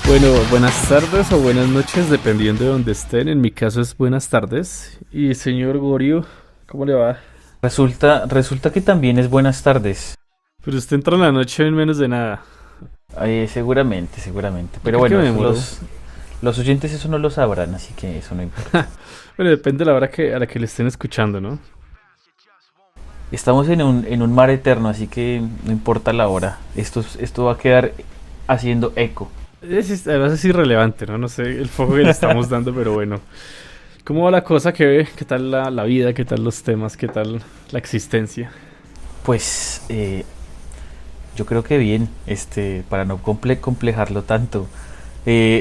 Bueno, buenas tardes o buenas noches, dependiendo de donde estén. En mi caso es buenas tardes. Y señor Gorio, ¿cómo le va? Resulta que también es buenas tardes. Pero usted entra en la noche en menos de nada. Seguramente. ¿Yo Pero creo que bueno, me eso demoró? los oyentes eso no lo sabrán, así que eso no importa. Bueno, depende de la hora a la que le estén escuchando, ¿no? Estamos en un mar eterno, así que no importa la hora. Esto va a quedar haciendo eco. Además es irrelevante, ¿no? No sé el foco que le estamos dando, pero bueno. ¿Cómo va la cosa? ¿Qué tal la vida? ¿Qué tal los temas? ¿Qué tal la existencia? Pues yo creo que bien, para no complejarlo tanto.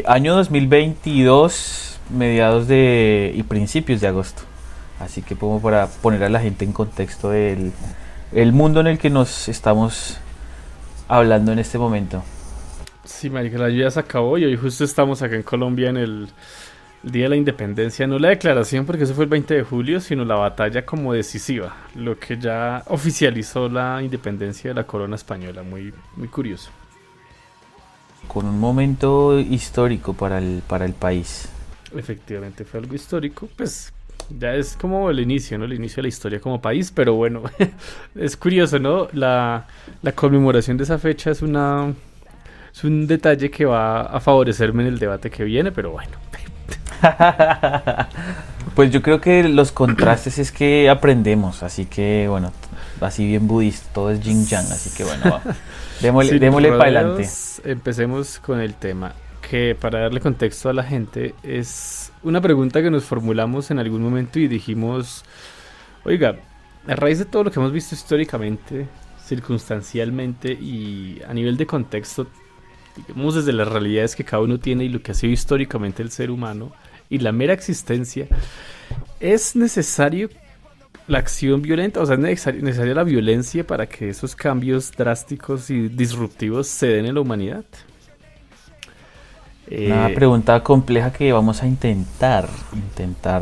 Año 2022, y principios de agosto. Así que como para poner a la gente en contexto del el mundo en el que nos estamos hablando en este momento. Sí, marica, la lluvia se acabó y hoy justo estamos acá en Colombia en el Día de la Independencia. No la declaración, porque eso fue el 20 de julio, sino la batalla como decisiva, lo que ya oficializó la independencia de la corona española. Muy, muy curioso. Con un momento histórico para el país. Efectivamente fue algo histórico, pues ya es como el inicio, ¿no? El inicio de la historia como país, pero bueno, es curioso, ¿no? La conmemoración de esa fecha es un detalle que va a favorecerme en el debate que viene, pero bueno. Pues yo creo que los contrastes es que aprendemos, así que bueno, así bien budista, todo es yin yang, así que bueno, démosle, Sin démosle para adelante. rodeos, empecemos con el tema, que para darle contexto a la gente es una pregunta que nos formulamos en algún momento y dijimos, oiga, a raíz de todo lo que hemos visto históricamente, circunstancialmente y a nivel de contexto, digamos desde las realidades que cada uno tiene y lo que ha sido históricamente el ser humano y la mera existencia, ¿es necesario la acción violenta? O sea, ¿es necesaria la violencia para que esos cambios drásticos y disruptivos se den en la humanidad? Una Eh, pregunta compleja que vamos a intentar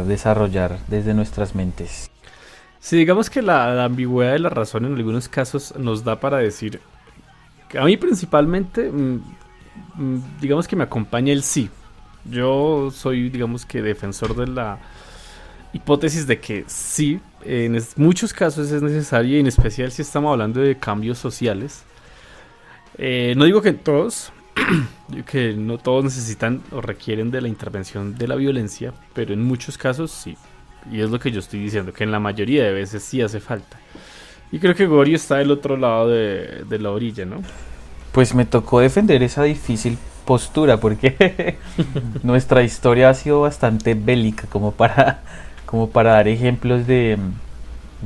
desarrollar desde nuestras mentes. si digamos que la ambigüedad de la razón en algunos casos nos da para decir, que a mí principalmente, digamos que me acompaña el sí. Yo soy, digamos que defensor de la hipótesis de que sí, en muchos casos es necesario, y en especial si estamos hablando de cambios sociales. No digo que en todos, digo que no todos necesitan o requieren de la intervención de la violencia, pero en muchos casos sí. Y es lo que yo estoy diciendo, que en la mayoría de veces sí hace falta. Y creo que Gory está del otro lado de la orilla, ¿no? Pues me tocó defender esa difícil postura porque nuestra historia ha sido bastante bélica como para dar ejemplos de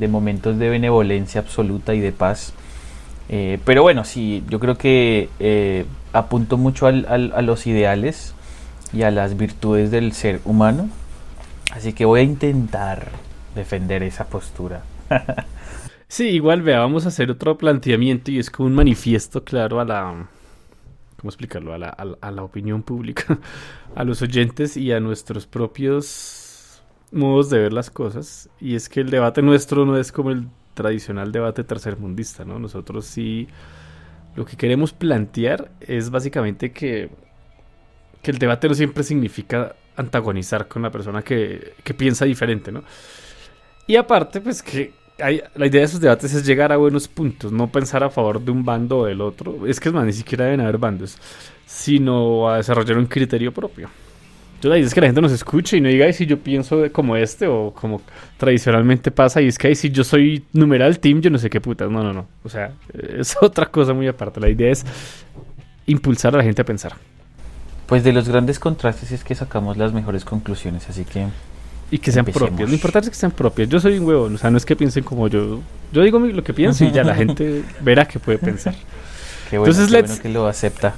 momentos de benevolencia absoluta y de paz. Pero bueno, sí, yo creo que apunto mucho a los ideales y a las virtudes del ser humano. Así que voy a intentar defender esa postura. Sí, igual vea, vamos a hacer otro planteamiento y es como un manifiesto claro ¿cómo explicarlo? A la opinión pública, a los oyentes y a nuestros propios modos de ver las cosas. Y es que el debate nuestro no es como el tradicional debate tercermundista, ¿no? Nosotros sí lo que queremos plantear es básicamente que el debate no siempre significa antagonizar con la persona que piensa diferente, ¿no? Y aparte, pues que la idea de esos debates es llegar a buenos puntos, no pensar a favor de un bando o del otro. Es que es más, ni siquiera deben haber bandos, sino a desarrollar un criterio propio. Yo la idea es que la gente nos escuche y no diga, "Ay, si yo pienso como este o como tradicionalmente pasa", y es que, "Ay, si yo soy numeral team, yo no sé qué putas". No, no, no. O sea, es otra cosa muy aparte. La idea es impulsar a la gente a pensar. Pues de los grandes contrastes es que sacamos las mejores conclusiones, así que Y que sean propias. Lo empecemos. importante es que sean propias. Yo soy un huevón, o sea, no es que piensen como yo. Yo digo lo que pienso y ya la gente verá que puede pensar. Entonces, Qué bueno que lo acepta.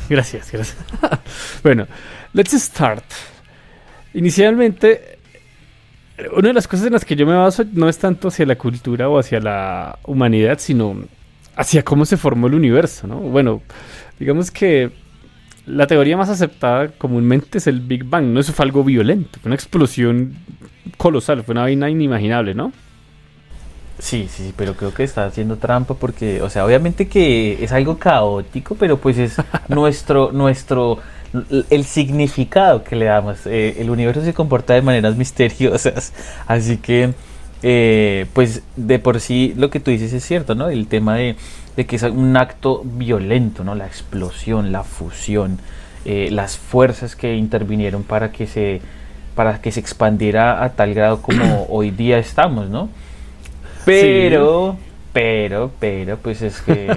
Gracias, gracias. Bueno, let's start. Inicialmente, una de las cosas en las que yo me baso no es tanto hacia la cultura o hacia la humanidad, sino hacia cómo se formó el universo, ¿no? Bueno, digamos que la teoría más aceptada comúnmente es el Big Bang, ¿no? Eso fue algo violento, fue una explosión colosal, fue una vaina inimaginable, ¿no? Sí, sí, sí, pero creo que está haciendo trampa porque, o sea, obviamente que es algo caótico, pero pues es el significado que le damos. El universo se comporta de maneras misteriosas, así que, pues de por sí lo que tú dices es cierto, ¿no? El tema de que es un acto violento, ¿no? La explosión, la fusión, las fuerzas que intervinieron para que se expandiera a tal grado como hoy día estamos, ¿no? Sí. Pues es que.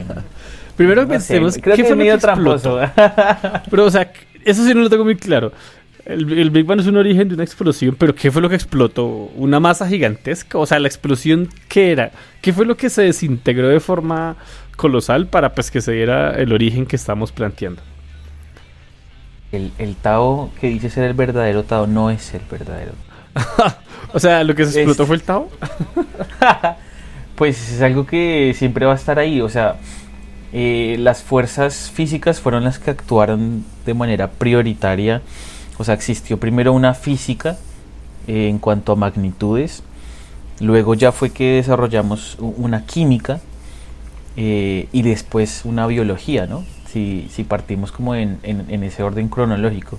Primero No sé, pensemos, creo ¿qué que fue es lo que medio explotó? tramposo. Pero, o sea, eso sí no lo tengo muy claro. El Big Bang es un origen de una explosión, pero ¿qué fue lo que explotó? ¿Una masa gigantesca? O sea, la explosión, ¿qué era? ¿Qué fue lo que se desintegró de forma colosal para pues que se diera el origen que estamos planteando? El Tao que dice ser el verdadero Tao no es el verdadero. O sea, lo que se explotó Es, fue el Tao. pues es algo que siempre va a estar ahí. O sea, las fuerzas físicas fueron las que actuaron de manera prioritaria. O sea, existió primero una física en cuanto a magnitudes. Luego ya fue que desarrollamos una química y después una biología, ¿no? Si partimos como en ese orden cronológico.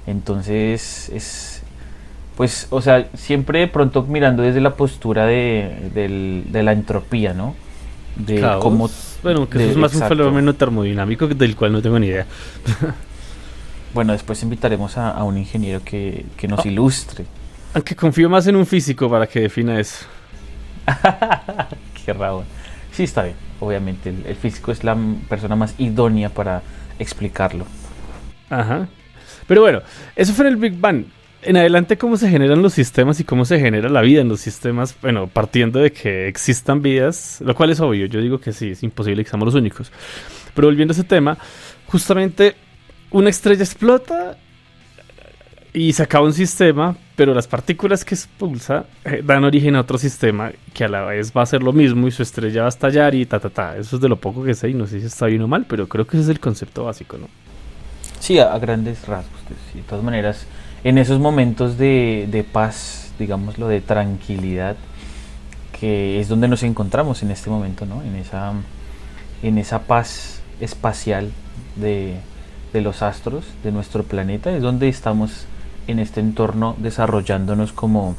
Entonces pues, o sea, siempre de pronto mirando desde la postura de la entropía, ¿no? De cómo, Caos. Bueno, que eso es más un exacto. fenómeno termodinámico del cual no tengo ni idea. Bueno, después invitaremos a un ingeniero que nos Ah, ilustre. aunque confío más en un físico para que defina eso. Qué raro. Sí, está bien. Obviamente, el físico es la persona más idónea para explicarlo. Ajá. Pero bueno, eso fue en el Big Bang. En adelante, cómo se generan los sistemas y cómo se genera la vida en los sistemas. Bueno, partiendo de que existan vidas, lo cual es obvio. Yo digo que sí, es imposible que seamos los únicos. Pero volviendo a ese tema, justamente una estrella explota y se acaba un sistema, pero las partículas que expulsa dan origen a otro sistema que a la vez va a hacer lo mismo y su estrella va a estallar y ta ta ta. Eso es de lo poco que sé y no sé si está bien o mal, pero creo que ese es el concepto básico, ¿no? Sí, a grandes rasgos. Sí, de todas maneras, en esos momentos de paz, digámoslo, de tranquilidad, que es donde nos encontramos en este momento, ¿no? En esa paz espacial de, de los astros, de nuestro planeta, es donde estamos en este entorno desarrollándonos como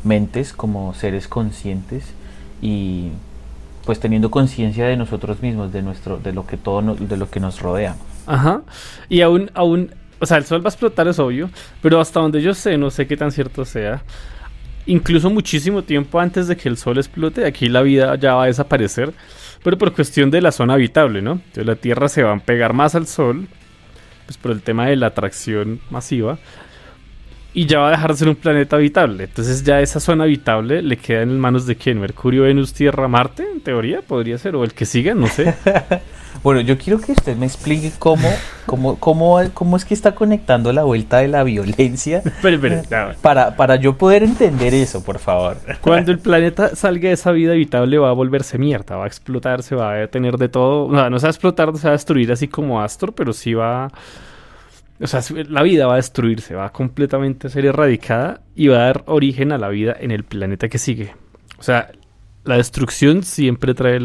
mentes, como seres conscientes y pues teniendo conciencia de nosotros mismos, de lo que de lo que nos rodea. Ajá. Y o sea, el sol va a explotar, es obvio, pero hasta donde yo sé, no sé qué tan cierto sea, incluso muchísimo tiempo antes de que el sol explote, aquí la vida ya va a desaparecer, pero por cuestión de la zona habitable, ¿no? Entonces la Tierra se va a pegar más al sol, pues por el tema de la atracción masiva, y ya va a dejar de ser un planeta habitable. Entonces ya esa zona habitable le queda en manos de quién, Mercurio, Venus, Tierra, Marte, en teoría podría ser, o el que siga, no sé. Bueno, yo quiero que usted me explique cómo es que está conectando la vuelta de la violencia Espere, ya. para yo poder entender eso, por favor. Cuando el planeta salga de esa vida habitable va a volverse mierda, va a explotar, se va a tener de todo. No, no se va a explotar, no se va a destruir así como Astor, pero sí va. O sea, la vida va a destruirse, va a completamente ser erradicada y va a dar origen a la vida en el planeta que sigue. O sea, la destrucción siempre trae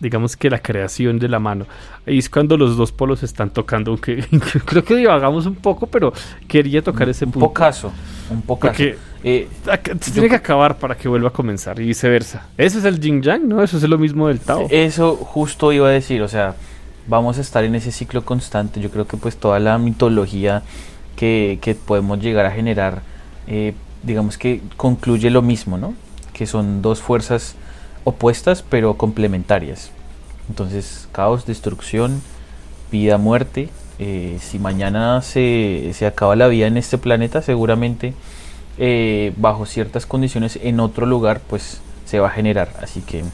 digamos que la creación de la mano. Ahí es cuando los dos polos se están tocando, aunque creo que divagamos un poco, pero quería tocar ese Un punto. pocaso, un pocaso. Porque se Yo tiene que acabar para que vuelva a comenzar y viceversa. Eso es el yin yang, ¿no? Eso es lo mismo del Tao. Eso justo iba a decir, o sea, vamos a estar en ese ciclo constante. Yo creo que pues toda la mitología que podemos llegar a generar, digamos que concluye lo mismo, ¿no? Que son dos fuerzas opuestas pero complementarias. Entonces, caos, destrucción, vida, muerte. Si mañana se acaba la vida en este planeta, seguramente bajo ciertas condiciones en otro lugar, pues se va a generar. Así que...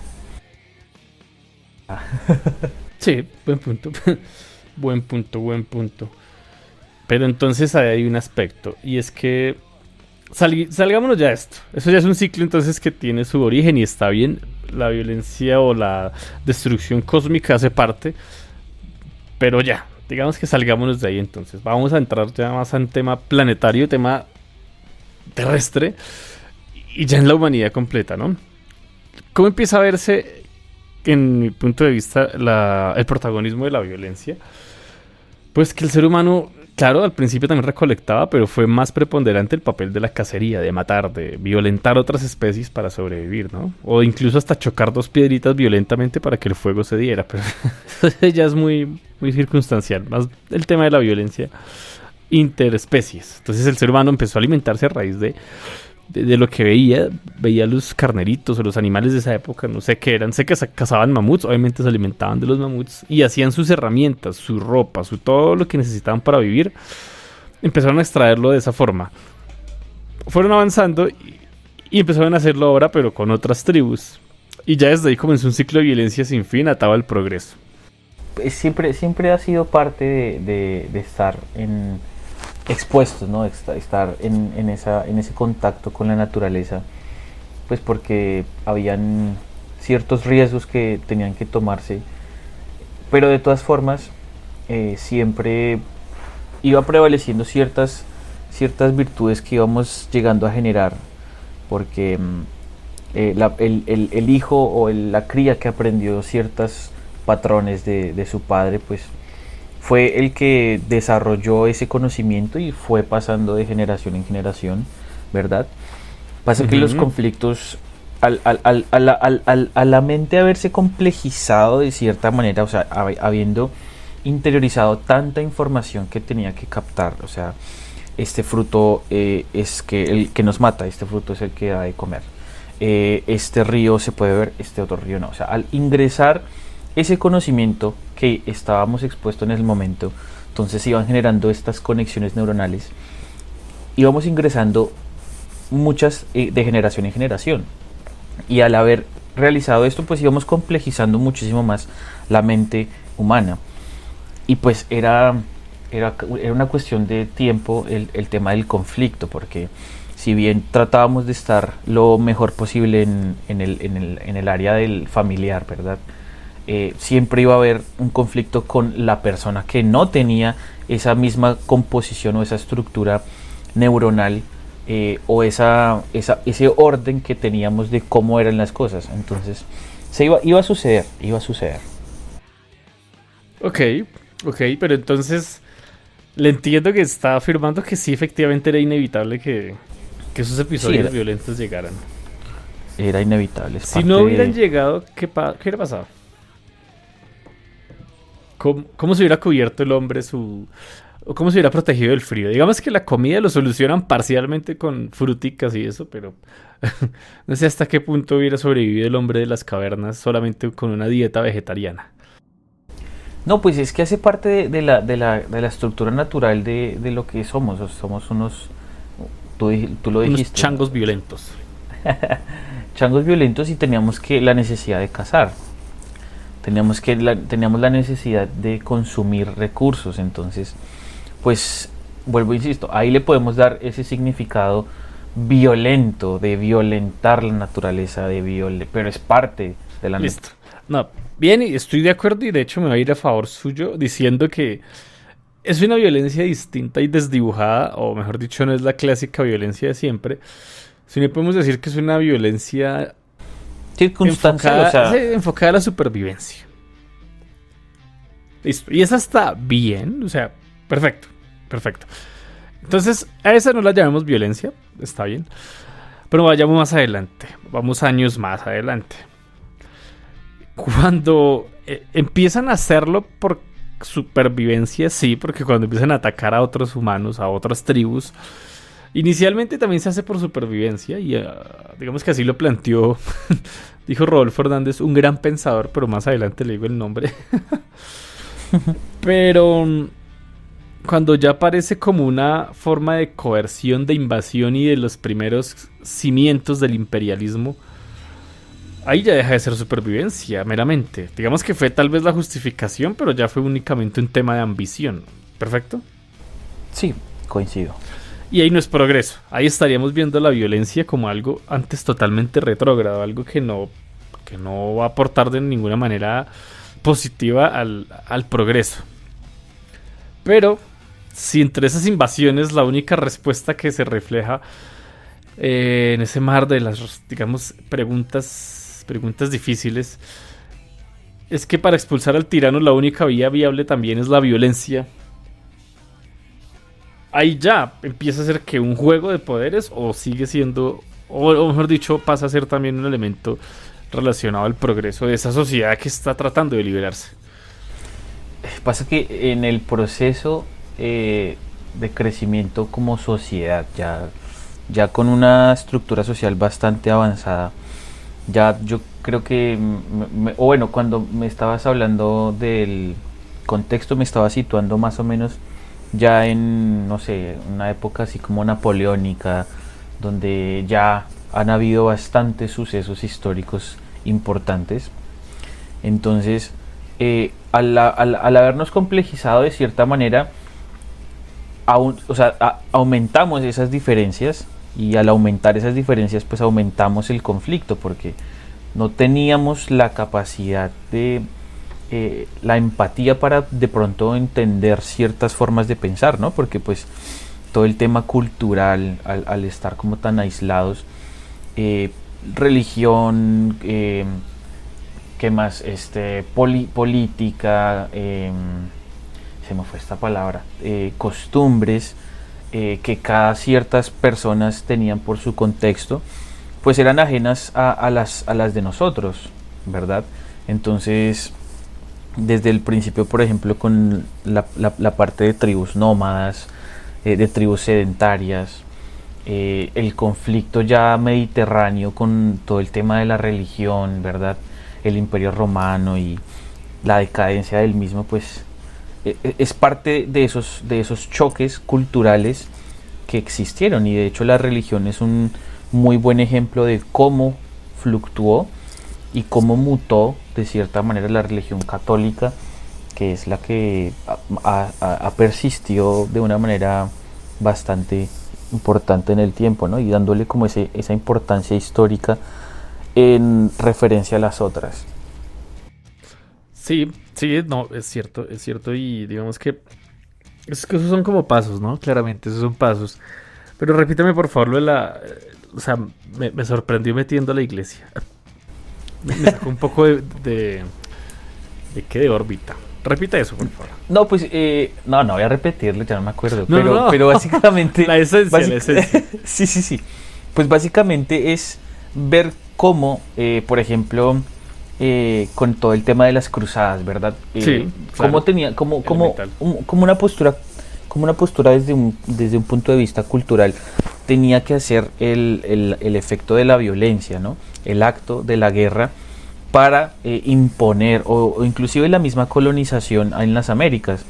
Sí, buen punto. Buen punto, buen punto. Pero entonces ahí hay un aspecto. Y es que salgámonos ya de esto. Eso ya es un ciclo entonces que tiene su origen y está bien. La violencia o la destrucción cósmica hace parte. Pero ya, digamos que salgámonos de ahí entonces. Vamos a entrar ya más en tema planetario, tema terrestre. Y ya en la humanidad completa, ¿no? ¿cómo empieza a verse, en mi punto de vista, el protagonismo de la violencia? Pues que el ser humano, claro, al principio también recolectaba, pero fue más preponderante el papel de la cacería, de matar, de violentar otras especies para sobrevivir, ¿no? O incluso hasta chocar dos piedritas violentamente para que el fuego se diera, pero eso ya es muy, muy circunstancial, más el tema de la violencia interespecies. Entonces el ser humano empezó a alimentarse a raíz de lo que veía los carneritos o los animales de esa época, no sé qué eran, sé que cazaban mamuts, obviamente se alimentaban de los mamuts y hacían sus herramientas, su ropa, todo lo que necesitaban para vivir, empezaron a extraerlo de esa forma. Fueron avanzando y empezaron a hacerlo ahora, pero con otras tribus. Y ya desde ahí comenzó un ciclo de violencia sin fin atado al progreso. Siempre ha sido parte de estar expuestos, ¿no? Estar en ese contacto con la naturaleza, pues porque habían ciertos riesgos que tenían que tomarse, pero de todas formas siempre iba prevaleciendo ciertas virtudes que íbamos llegando a generar, porque el hijo o la cría que aprendió ciertos patrones de su padre, pues fue el que desarrolló ese conocimiento y fue pasando de generación en generación, ¿verdad? Pasa que los conflictos, a la mente haberse complejizado de cierta manera, o sea, habiendo interiorizado tanta información que tenía que captar, o sea, este fruto es el que nos mata, este fruto es el que da de comer, este río se puede ver, este otro río no, o sea, al ingresar ese conocimiento que estábamos expuestos en el momento, entonces iban generando estas conexiones neuronales, íbamos ingresando muchas de generación en generación, y al haber realizado esto, pues íbamos complejizando muchísimo más la mente humana, y pues era una cuestión de tiempo el tema del conflicto, porque si bien tratábamos de estar lo mejor posible en el área del familiar, ¿verdad? Siempre iba a haber un conflicto con la persona que no tenía esa misma composición o esa estructura neuronal o ese orden que teníamos de cómo eran las cosas. Entonces iba a suceder. Ok, pero entonces le entiendo que está afirmando que sí, efectivamente era inevitable que esos episodios violentos llegaran. Era inevitable. Si no hubieran llegado, ¿qué hubiera pasado? ¿Cómo se hubiera cubierto el hombre o cómo se hubiera protegido del frío? Digamos que la comida lo solucionan parcialmente con fruticas y eso, pero no sé hasta qué punto hubiera sobrevivido el hombre de las cavernas solamente con una dieta vegetariana. No, pues es que hace parte de la estructura natural de lo que somos. O sea, somos unos, tú lo dijiste, unos changos violentos. Changos violentos, y teníamos la necesidad de cazar. Teníamos la necesidad de consumir recursos. Entonces, pues, vuelvo, insisto, ahí le podemos dar ese significado violento, de violentar la naturaleza, pero es parte de la Listo. No, bien, estoy de acuerdo y de hecho me voy a ir a favor suyo diciendo que es una violencia distinta y desdibujada, o mejor dicho, no es la clásica violencia de siempre, sino podemos decir que es una violencia circunstancial, enfocada a la supervivencia. Listo. Y esa está bien, o sea, perfecto. Entonces, a esa no la llamemos violencia, está bien. Pero vayamos más adelante, vamos años más adelante. Cuando empiezan a hacerlo por supervivencia, sí, porque cuando empiezan a atacar a otros humanos, a otras tribus, inicialmente también se hace por supervivencia y digamos que así lo planteó, dijo Rodolfo Hernández, un gran pensador, pero más adelante le digo el nombre. Pero cuando ya aparece como una forma de coerción, de invasión y de los primeros cimientos del imperialismo, ahí ya deja de ser supervivencia, meramente. Digamos que fue tal vez la justificación, pero ya fue únicamente un tema de ambición. ¿Perfecto? Sí, coincido. Y ahí no es progreso. Ahí estaríamos viendo la violencia como algo antes totalmente retrógrado, algo que no va a aportar de ninguna manera positiva al progreso. Pero si entre esas invasiones la única respuesta que se refleja en ese mar de las, digamos, preguntas preguntas difíciles, es que para expulsar al tirano la única vía viable también es la violencia. Ahí ya empieza a ser que un juego de poderes o sigue siendo, o mejor dicho, pasa a ser también un elemento relacionado al progreso de esa sociedad que está tratando de liberarse. Pasa que en el proceso de crecimiento como sociedad, ya con una estructura social bastante avanzada, ya yo creo que, o bueno, cuando me estabas hablando del contexto, me estaba situando más o menos ya en, no sé, una época así como napoleónica, donde ya han habido bastantes sucesos históricos importantes. Entonces, al habernos complejizado de cierta manera, aumentamos esas diferencias, y al aumentar esas diferencias pues aumentamos el conflicto, porque no teníamos la capacidad de la empatía para de pronto entender ciertas formas de pensar, ¿no? Porque pues todo el tema cultural, al estar como tan aislados, religión, ¿qué más? Política, se me fue esta palabra, costumbres, que cada ciertas personas tenían por su contexto, pues eran ajenas a las de nosotros, ¿verdad? Entonces, desde el principio, por ejemplo, con la parte de tribus nómadas, de tribus sedentarias, el conflicto ya mediterráneo con todo el tema de la religión, ¿verdad? El Imperio Romano y la decadencia del mismo, pues es parte de esos choques culturales que existieron, y de hecho la religión es un muy buen ejemplo de cómo fluctuó y cómo mutó de cierta manera la religión católica, que es la que ha persistido de una manera bastante importante en el tiempo, ¿no? Y dándole como esa importancia histórica en referencia a las otras. Sí, sí, no, es cierto, y digamos que es que esos son como pasos, ¿no? Claramente, esos son pasos. Pero repítame por favor lo de la... O sea, me sorprendió metiendo a la iglesia. Me sacó un poco ¿de qué? De órbita. Repita eso, por favor. No, pues, no voy a repetirlo, ya no me acuerdo. No. Pero básicamente... La esencia. Sí. Pues básicamente es ver cómo, por ejemplo, con todo el tema de las cruzadas, ¿verdad? Sí, cómo tenía, como una postura, desde un punto de vista cultural, tenía que hacer el efecto de la violencia, ¿no? El acto de la guerra para imponer, o inclusive la misma colonización en las Américas,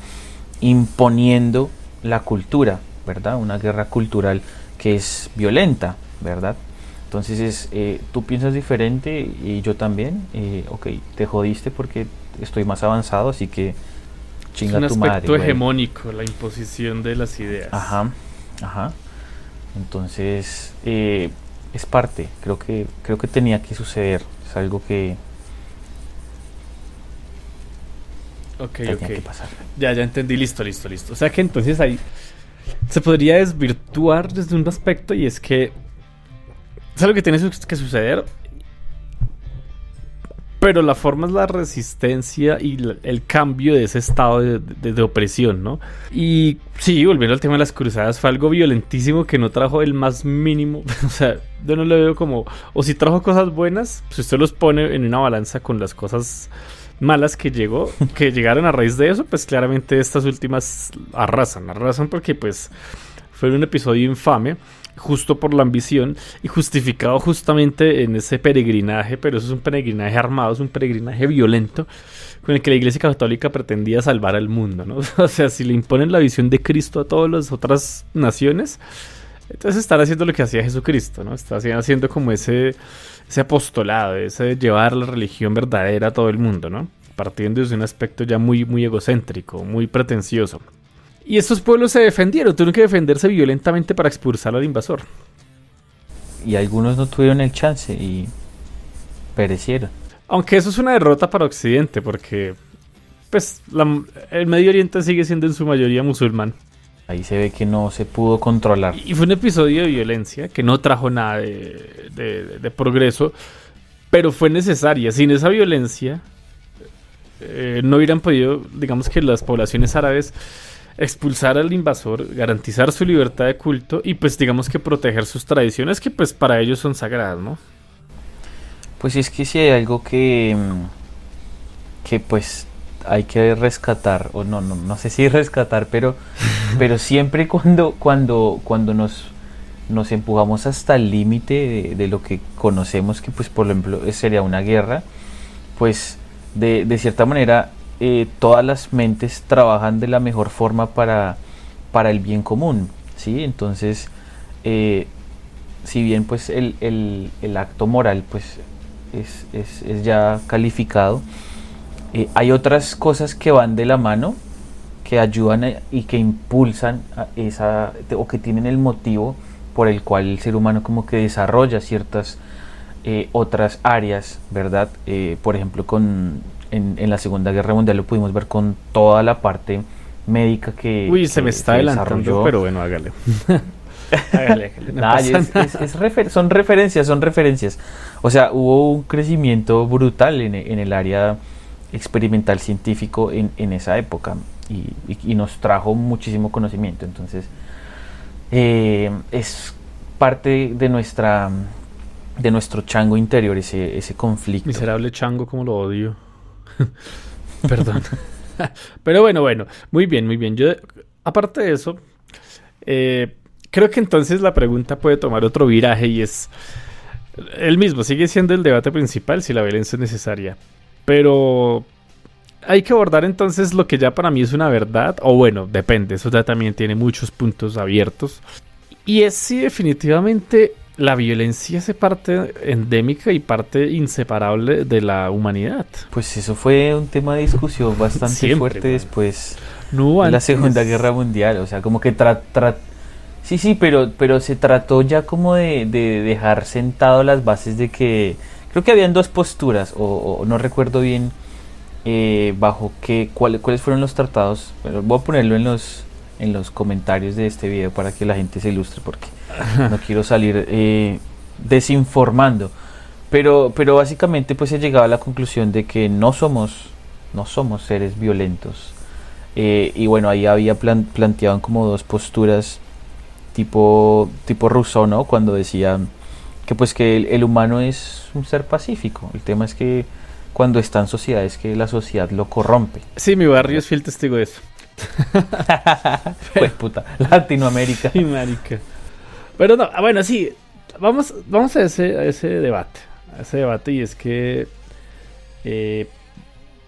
imponiendo la cultura, ¿verdad? Una guerra cultural que es violenta, ¿verdad? Entonces tú piensas diferente y yo también, ok, te jodiste porque estoy más avanzado, así que chinga tu madre. Es un aspecto hegemónico, la imposición de las ideas. Ajá. Entonces, es parte, creo que tenía que suceder, es algo que tenía que pasar. Ya entendí, listo. O sea que entonces ahí se podría desvirtuar desde un aspecto, y es que es algo que tiene que suceder, pero la forma es la resistencia y el cambio de ese estado de opresión, ¿no? Y sí, volviendo al tema de las cruzadas, fue algo violentísimo que no trajo el más mínimo. O sea, yo no lo veo como... O si trajo cosas buenas, pues usted los pone en una balanza con las cosas malas que llegaron a raíz de eso, pues claramente estas últimas arrasan porque pues fue un episodio infame, justo por la ambición y justificado justamente en ese peregrinaje, pero eso es un peregrinaje armado, es un peregrinaje violento con el que la Iglesia Católica pretendía salvar al mundo, ¿no? O sea, si le imponen la visión de Cristo a todas las otras naciones, entonces están haciendo lo que hacía Jesucristo, ¿no? Está haciendo como ese apostolado, ese llevar la religión verdadera a todo el mundo, ¿no? Partiendo desde un aspecto ya muy, muy egocéntrico, muy pretencioso. Y estos pueblos se defendieron, tuvieron que defenderse violentamente para expulsar al invasor. Y algunos no tuvieron el chance y perecieron. Aunque eso es una derrota para Occidente, porque pues el Medio Oriente sigue siendo en su mayoría musulmán. Ahí se ve que no se pudo controlar. Y fue un episodio de violencia que no trajo nada de progreso, pero fue necesaria. Sin esa violencia, no hubieran podido, digamos que las poblaciones árabes, expulsar al invasor, garantizar su libertad de culto y pues digamos que proteger sus tradiciones que pues para ellos son sagradas, ¿no? Pues es que si hay algo que pues hay que rescatar, o no sé si rescatar, pero siempre cuando nos empujamos hasta el límite de lo que conocemos, que pues por ejemplo sería una guerra, pues de cierta manera todas las mentes trabajan de la mejor forma para el bien común, ¿sí? Entonces, si bien pues el acto moral pues es ya calificado, hay otras cosas que van de la mano, que ayudan y que impulsan a o que tienen el motivo por el cual el ser humano como que desarrolla ciertas otras áreas, ¿verdad? Por ejemplo, en la Segunda Guerra Mundial lo pudimos ver con toda la parte médica que Uy, se me está adelantando, pero bueno, hágale. hágale, no son referencias. O sea, hubo un crecimiento brutal en el área experimental científico en esa época y nos trajo muchísimo conocimiento. Entonces, es parte de nuestro chango interior ese conflicto. Miserable chango, como lo odio. Perdón. Pero bueno, muy bien. Yo, aparte de eso, creo que entonces la pregunta puede tomar otro viraje y es el mismo, sigue siendo el debate principal si la violencia es necesaria. Pero hay que abordar entonces lo que ya para mí es una verdad, o bueno, depende, eso ya también tiene muchos puntos abiertos. Y es si definitivamente la violencia es parte endémica y parte inseparable de la humanidad. Pues eso fue un tema de discusión bastante Siempre, fuerte man. Después No, de la antes. Segunda Guerra Mundial. O sea, como que sí, pero se trató ya como de dejar sentado las bases de que creo que habían dos posturas, o no recuerdo bien bajo cuáles fueron los tratados. Pero voy a ponerlo en los comentarios de este video para que la gente se ilustre, porque no quiero salir desinformando. Pero básicamente pues se llegaba a la conclusión de que no somos seres violentos. Y bueno, ahí había planteaban como dos posturas tipo Rousseau, ¿no? Cuando decía que pues que el humano es un ser pacífico. El tema es que cuando está en sociedad es que la sociedad lo corrompe. Sí, mi barrio es fiel testigo de eso. Pues puta, Latinoamérica. Sí, marica. Pero no, bueno, sí, vamos a ese debate. A ese debate y es que,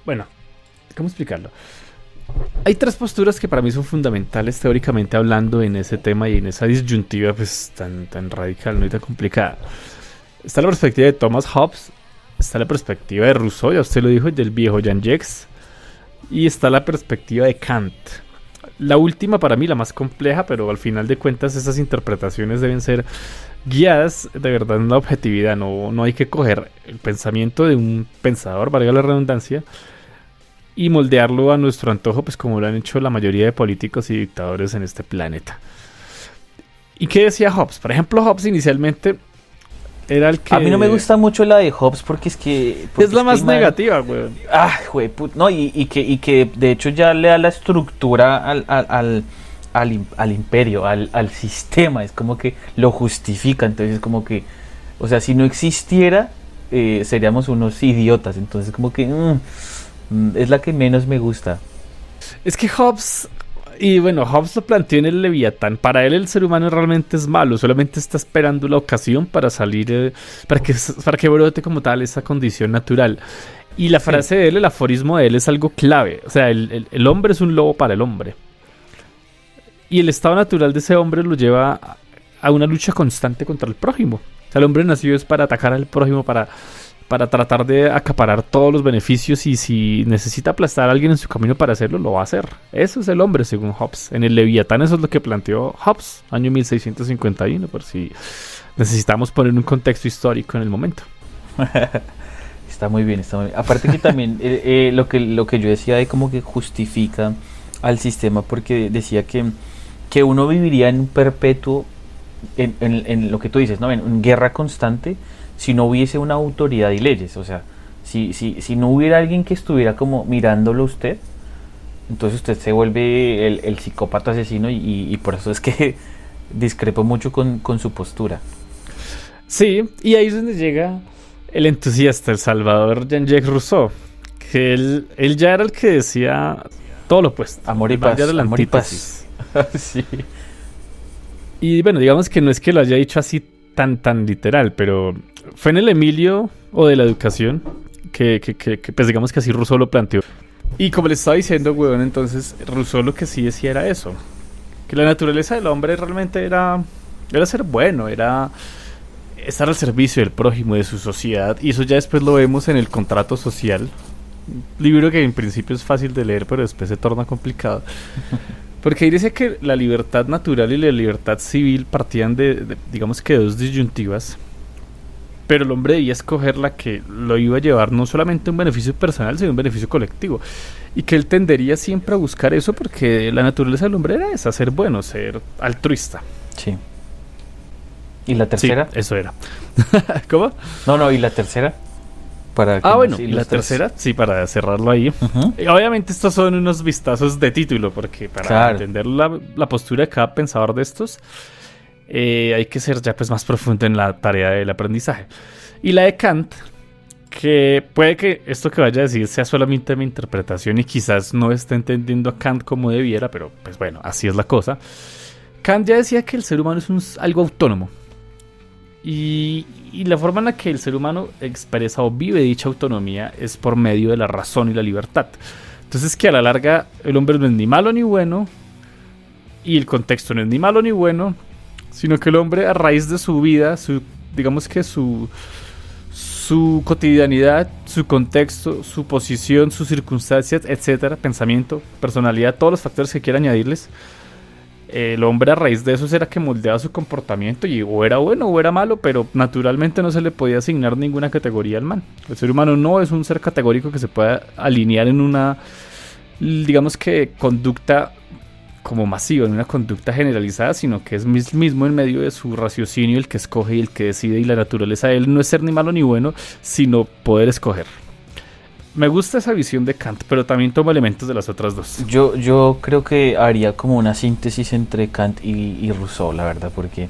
bueno, ¿cómo explicarlo? Hay tres posturas que para mí son fundamentales teóricamente hablando en ese tema y en esa disyuntiva pues tan radical, ¿no? Y tan complicada. Está la perspectiva de Thomas Hobbes, está la perspectiva de Rousseau, ya usted lo dijo, del viejo Jean-Jacques, y está la perspectiva de Kant. La última para mí la más compleja, pero al final de cuentas esas interpretaciones deben ser guiadas de verdad en la objetividad. No hay que coger el pensamiento de un pensador, valga la redundancia, y moldearlo a nuestro antojo, pues como lo han hecho la mayoría de políticos y dictadores en este planeta. ¿Y qué decía Hobbes? Por ejemplo, Hobbes inicialmente era el que... A mí no me gusta mucho la de Hobbes porque es que... Es la más negativa, güey. Ah, güey, no, y que de hecho ya le da la estructura al imperio, al sistema. Es como que lo justifica. Entonces es como que... O sea, si no existiera, seríamos unos idiotas. Entonces como que... es la que menos me gusta. Es que Hobbes... Y bueno, Hobbes lo planteó en el Leviatán. Para él el ser humano realmente es malo. Solamente está esperando la ocasión para salir... para que brote como tal esa condición natural. Y la frase de él, el aforismo de él es algo clave. O sea, el hombre es un lobo para el hombre. Y el estado natural de ese hombre lo lleva a una lucha constante contra el prójimo. O sea, el hombre nació es para atacar al prójimo, para tratar de acaparar todos los beneficios, y si necesita aplastar a alguien en su camino para hacerlo, lo va a hacer. Eso es el hombre, según Hobbes. En el Leviatán eso es lo que planteó Hobbes, año 1651, por si necesitamos poner un contexto histórico en el momento. Está muy bien. Aparte que también lo que yo decía de como que justifica al sistema, porque decía que uno viviría en un perpetuo, en lo que tú dices, ¿no? En guerra constante, si no hubiese una autoridad y leyes. O sea, si no hubiera alguien que estuviera como mirándolo a usted, entonces usted se vuelve el psicópata asesino y por eso es que discrepo mucho con su postura. Sí, y ahí es donde llega el entusiasta, el Salvador Jean-Jacques Rousseau, que él ya era el que decía todo lo opuesto. Amor y paz, Ya era la amor y antítesis. paz. Sí. Y bueno, digamos que no es que lo haya dicho así tan literal, pero fue en el Emilio o de la educación que pues digamos que así Rousseau lo planteó. Y como le estaba diciendo, weón, entonces Rousseau lo que sí decía era eso, que la naturaleza del hombre realmente era ser bueno, era estar al servicio del prójimo, de su sociedad, y eso ya después lo vemos en el contrato social, libro que en principio es fácil de leer, pero después se torna complicado. Porque ahí dice que la libertad natural y la libertad civil partían de digamos que dos disyuntivas, pero el hombre debía escoger la que lo iba a llevar no solamente a un beneficio personal, sino a un beneficio colectivo. Y que él tendería siempre a buscar eso porque la naturaleza del hombre era esa, ser bueno, ser altruista. Sí. ¿Y la tercera? Sí, eso era. ¿Cómo? No, ¿y la tercera? Bueno, y la tercera, sí, para cerrarlo ahí. Obviamente estos son unos vistazos de título, porque para entender la postura de cada pensador de estos, hay que ser ya pues más profundo en la tarea del aprendizaje. Y la de Kant, que puede que esto que vaya a decir sea solamente mi interpretación y quizás no esté entendiendo a Kant como debiera, pero pues bueno, así es la cosa. Kant ya decía que el ser humano es algo autónomo. Y la forma en la que el ser humano expresa o vive dicha autonomía es por medio de la razón y la libertad. Entonces que a la larga el hombre no es ni malo ni bueno y el contexto no es ni malo ni bueno, sino que el hombre a raíz de su vida, digamos que su cotidianidad, su contexto, su posición, sus circunstancias, etcétera, pensamiento, personalidad, todos los factores que quiera añadirles, el hombre a raíz de eso era que moldeaba su comportamiento y o era bueno o era malo, pero naturalmente no se le podía asignar ninguna categoría al man. El ser humano no es un ser categórico que se pueda alinear en una, digamos que conducta como masiva, en una conducta generalizada, sino que es mismo en medio de su raciocinio el que escoge y el que decide, y la naturaleza de él no es ser ni malo ni bueno, sino poder escoger. Me gusta esa visión de Kant, pero también toma elementos de las otras dos. Yo creo que haría como una síntesis entre Kant y Rousseau, la verdad, porque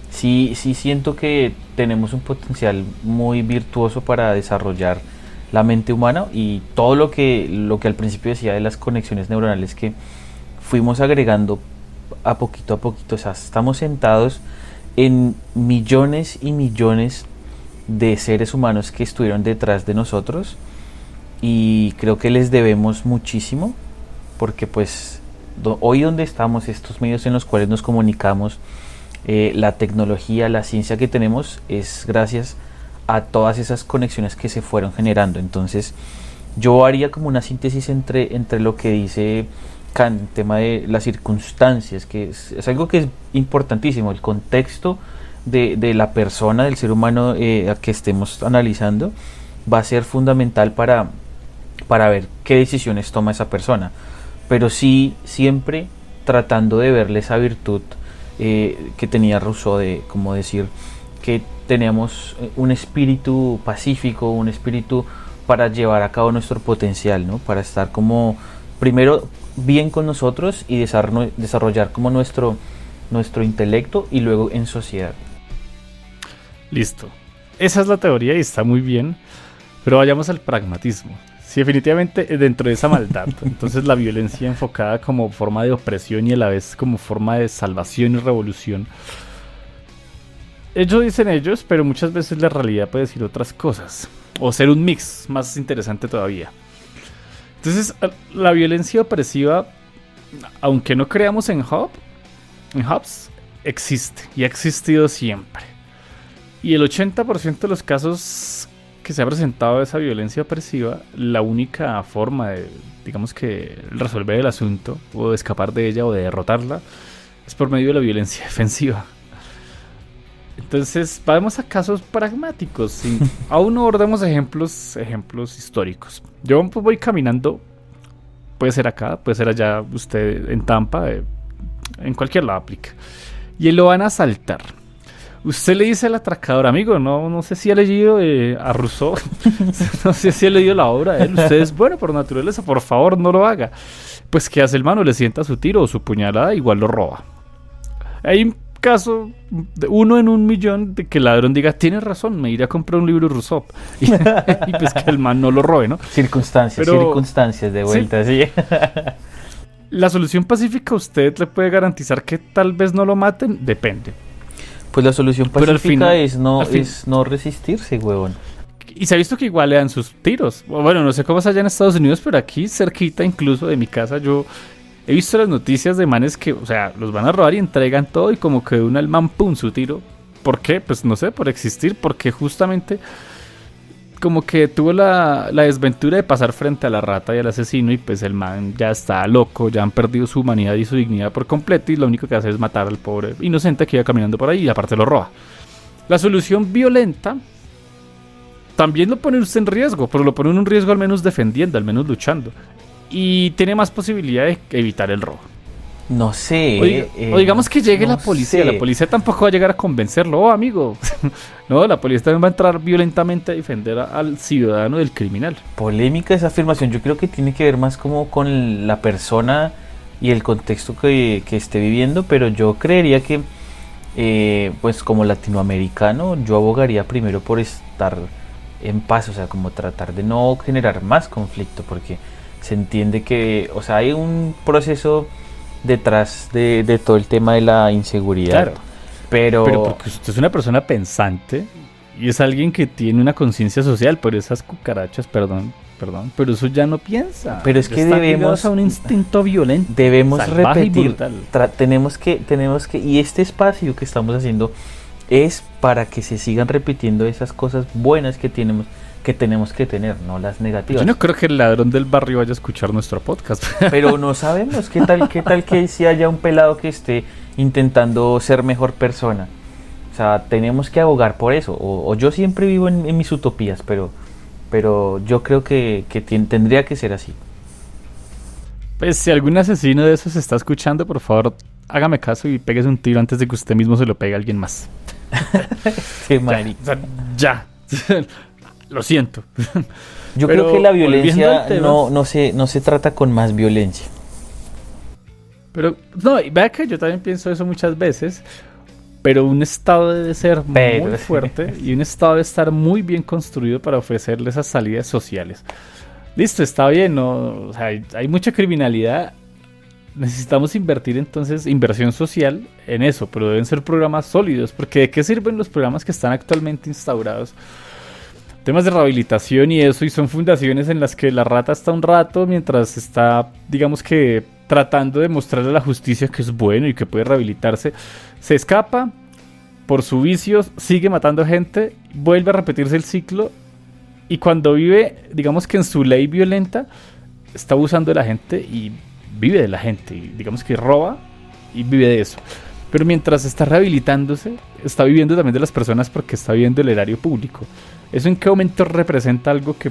sí siento que tenemos un potencial muy virtuoso para desarrollar la mente humana y todo lo que al principio decía de las conexiones neuronales que fuimos agregando a poquito, o sea, estamos sentados en millones y millones de seres humanos que estuvieron detrás de nosotros. Y creo que les debemos muchísimo porque pues hoy donde estamos, estos medios en los cuales nos comunicamos, la tecnología, la ciencia que tenemos es gracias a todas esas conexiones que se fueron generando. Entonces yo haría como una síntesis entre lo que dice Kant, el tema de las circunstancias, que es algo que es importantísimo, el contexto de la persona, del ser humano a que estemos analizando va a ser fundamental para ver qué decisiones toma esa persona, pero sí siempre tratando de verle esa virtud que tenía Rousseau, de como decir que teníamos un espíritu pacífico, un espíritu para llevar a cabo nuestro potencial, ¿no? Para estar como primero bien con nosotros y desarrollar como nuestro intelecto y luego en sociedad. Listo, esa es la teoría y está muy bien, pero vayamos al pragmatismo. Sí, definitivamente dentro de esa maldad, entonces la violencia enfocada como forma de opresión y a la vez como forma de salvación y revolución. Ellos dicen ellos, pero muchas veces la realidad puede decir otras cosas, o ser un mix más interesante todavía. Entonces la violencia opresiva, aunque no creamos en Hobbes, existe y ha existido siempre. Y el 80% de los casos que se ha presentado de esa violencia opresiva, la única forma de, digamos que, resolver el asunto o de escapar de ella o de derrotarla es por medio de la violencia defensiva. Entonces, vamos a casos pragmáticos. ¿Sí? Aún no abordamos ejemplos históricos. Yo voy caminando, puede ser acá, puede ser allá, usted en Tampa, en cualquier lado aplica. Y lo van a asaltar. Usted le dice al atracador, amigo, no sé si ha leído a Rousseau, no sé si ha leído la obra de él, usted es bueno por naturaleza, por favor no lo haga. Pues ¿qué hace el mano? Le sienta su tiro o su puñalada, igual lo roba. Hay un caso de 1 en 1.000.000 de que el ladrón diga, tienes razón, me iré a comprar un libro de Rousseau. Y pues que el man no lo robe, ¿no? Circunstancias de vuelta, sí. La solución pacífica a usted le puede garantizar que tal vez no lo maten, depende. Pues la solución pacífica final, es no resistirse, huevón. Y se ha visto que igual le dan sus tiros. Bueno, no sé cómo es allá en Estados Unidos, pero aquí cerquita incluso de mi casa yo he visto las noticias de manes que, o sea, los van a robar y entregan todo y como que de una el man pum su tiro. ¿Por qué? Pues no sé, por existir, porque justamente como que tuvo la desventura de pasar frente a la rata y al asesino y pues el man ya está loco, ya han perdido su humanidad y su dignidad por completo y lo único que hace es matar al pobre inocente que iba caminando por ahí y aparte lo roba. La solución violenta también lo pone usted en riesgo, pero lo pone en un riesgo al menos defendiendo, al menos luchando. Y tiene más posibilidad de evitar el robo. No sé. O digamos que llegue la policía. sé. La policía tampoco va a llegar a convencerlo. Oh, amigo. No, la policía también va a entrar violentamente a defender al ciudadano del criminal. Polémica esa afirmación. Yo creo que tiene que ver más como con la persona y el contexto que esté viviendo. Pero yo creería que, pues como latinoamericano, yo abogaría primero por estar en paz. O sea, como tratar de no generar más conflicto. Porque se entiende que, o sea, hay un proceso detrás de todo el tema de la inseguridad. Claro. Pero porque usted es una persona pensante y es alguien que tiene una conciencia social, pero esas cucarachas, perdón, pero eso ya no piensa. Pero es que debemos a un instinto violento. Debemos repetir. Tenemos que y este espacio que estamos haciendo es para que se sigan repitiendo esas cosas buenas que tenemos que tener, no las negativas. Yo no creo que el ladrón del barrio vaya a escuchar nuestro podcast. Pero no sabemos qué tal que si haya un pelado que esté intentando ser mejor persona. O sea, tenemos que abogar por eso. O yo siempre vivo en mis utopías, pero yo creo que tendría que ser así. Pues si algún asesino de esos está escuchando, por favor, hágame caso y péguese un tiro antes de que usted mismo se lo pegue a alguien más. Qué marica. O sea, ya. Lo siento. Yo creo que la violencia no se trata con más violencia. Pero, no, vea que yo también pienso eso muchas veces. Pero un estado debe ser muy fuerte y un estado debe estar muy bien construido para ofrecerle esas salidas sociales. Listo, está bien, ¿no? O sea, hay mucha criminalidad. Necesitamos invertir entonces inversión social en eso, pero deben ser programas sólidos. Porque ¿de qué sirven los programas que están actualmente instaurados? Temas de rehabilitación y eso, y son fundaciones en las que la rata está un rato mientras está, digamos que, tratando de mostrarle a la justicia que es bueno y que puede rehabilitarse. Se escapa por su vicio, sigue matando gente, vuelve a repetirse el ciclo y cuando vive, digamos que en su ley violenta, está abusando de la gente y vive de la gente, y digamos que roba y vive de eso. Pero mientras está rehabilitándose, está viviendo también de las personas porque está viviendo el erario público. ¿Eso en qué momento representa algo que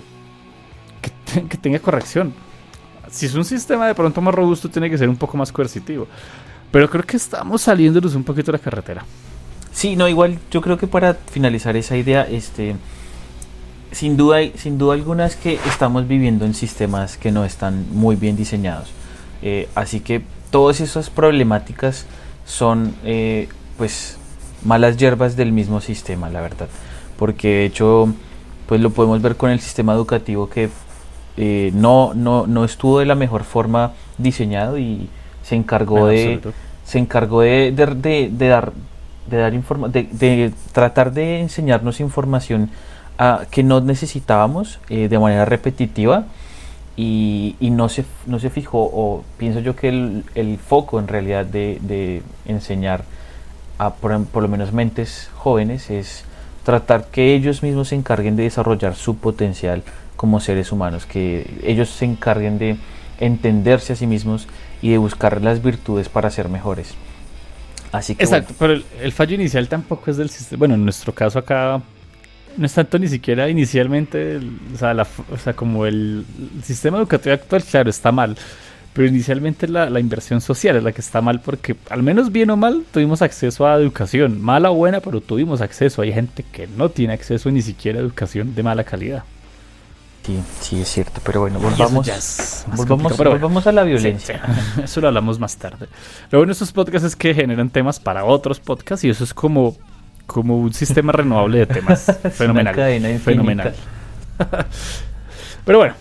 tenga corrección? Si es un sistema de pronto más robusto, tiene que ser un poco más coercitivo. Pero creo que estamos saliéndonos un poquito de la carretera. Sí, no, igual yo creo que para finalizar esa idea, sin duda alguna es que estamos viviendo en sistemas que no están muy bien diseñados. Así que todas esas problemáticas son pues malas hierbas del mismo sistema, la verdad. Porque de hecho pues lo podemos ver con el sistema educativo que no estuvo de la mejor forma diseñado y se encargó de tratar de enseñarnos información que no necesitábamos de manera repetitiva y no se fijó, o pienso yo que el foco en realidad de enseñar a por lo menos mentes jóvenes es tratar que ellos mismos se encarguen de desarrollar su potencial como seres humanos, que ellos se encarguen de entenderse a sí mismos y de buscar las virtudes para ser mejores. Así que exacto, bueno. Pero el fallo inicial tampoco es del sistema. Bueno, en nuestro caso acá no es tanto ni siquiera inicialmente, como el sistema educativo actual, claro, está mal. Pero inicialmente la inversión social es la que está mal porque, al menos bien o mal, tuvimos acceso a educación. Mala o buena, pero tuvimos acceso. Hay gente que no tiene acceso ni siquiera a educación de mala calidad. Sí, sí, es cierto, pero bueno, volvamos a la violencia. Sí. Eso lo hablamos más tarde. Lo bueno de estos podcasts es que generan temas para otros podcasts y eso es como un sistema renovable de temas. Fenomenal. Fenomenal. Pero bueno,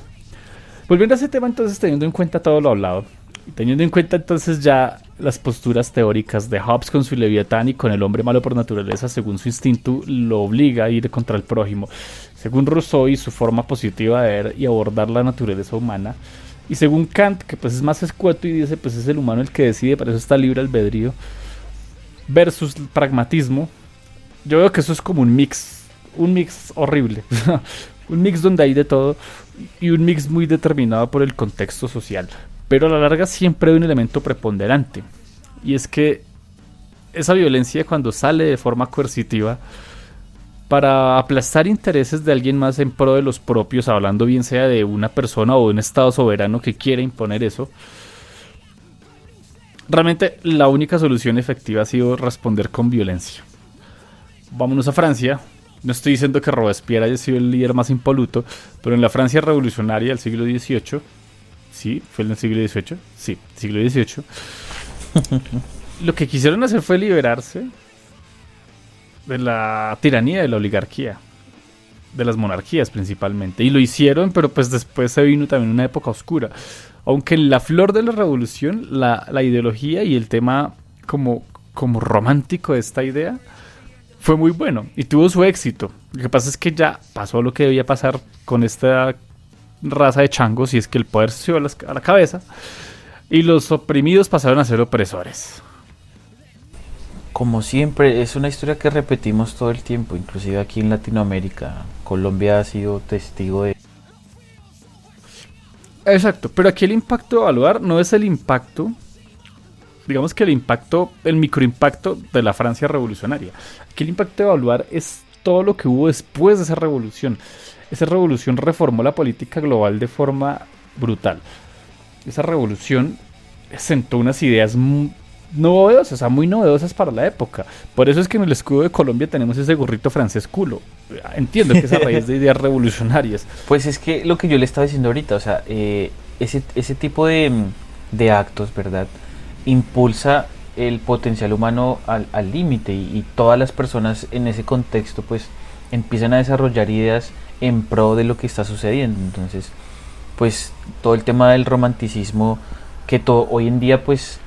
volviendo a ese tema, entonces, teniendo en cuenta todo lo hablado, y teniendo en cuenta entonces ya las posturas teóricas de Hobbes con su Leviatán y con el hombre malo por naturaleza, según su instinto, lo obliga a ir contra el prójimo. Según Rousseau y su forma positiva de ver y abordar la naturaleza humana. Y según Kant, que pues es más escueto y dice, pues es el humano el que decide, para eso está libre albedrío. Versus pragmatismo. Yo veo que eso es como un mix horrible. Un mix donde hay de todo y un mix muy determinado por el contexto social. Pero a la larga siempre hay un elemento preponderante. Y es que esa violencia, cuando sale de forma coercitiva para aplastar intereses de alguien más en pro de los propios, hablando bien sea de una persona o de un estado soberano que quiera imponer eso, realmente la única solución efectiva ha sido responder con violencia. Vámonos a Francia. No estoy diciendo que Robespierre haya sido el líder más impoluto, pero en la Francia revolucionaria del siglo XVIII, sí, fue en el siglo XVIII, sí, siglo XVIII, lo que quisieron hacer fue liberarse de la tiranía de la oligarquía, de las monarquías principalmente, y lo hicieron, pero pues después se vino también una época oscura. Aunque en la flor de la revolución, la ideología y el tema como romántico de esta idea fue muy bueno y tuvo su éxito. Lo que pasa es que ya pasó lo que debía pasar con esta raza de changos, y es que el poder se subió a la cabeza y los oprimidos pasaron a ser opresores. Como siempre, es una historia que repetimos todo el tiempo, inclusive aquí en Latinoamérica. Colombia ha sido testigo de... Exacto, pero aquí el impacto a evaluar no es el impacto, digamos que el microimpacto de la Francia revolucionaria. Aquí el impacto a evaluar es todo lo que hubo después de esa revolución. Esa revolución reformó la política global de forma brutal. Esa revolución sentó unas ideas novedosas, muy novedosas para la época. Por eso es que en el escudo de Colombia tenemos ese gorrito francés culo. Entiendo que es a raíz de ideas revolucionarias. Pues es que lo que yo le estaba diciendo ahorita, o sea, ese tipo de actos, ¿verdad?, impulsa el potencial humano al límite, y todas las personas en ese contexto pues empiezan a desarrollar ideas en pro de lo que está sucediendo. Entonces, pues todo el tema del romanticismo, que hoy en día pues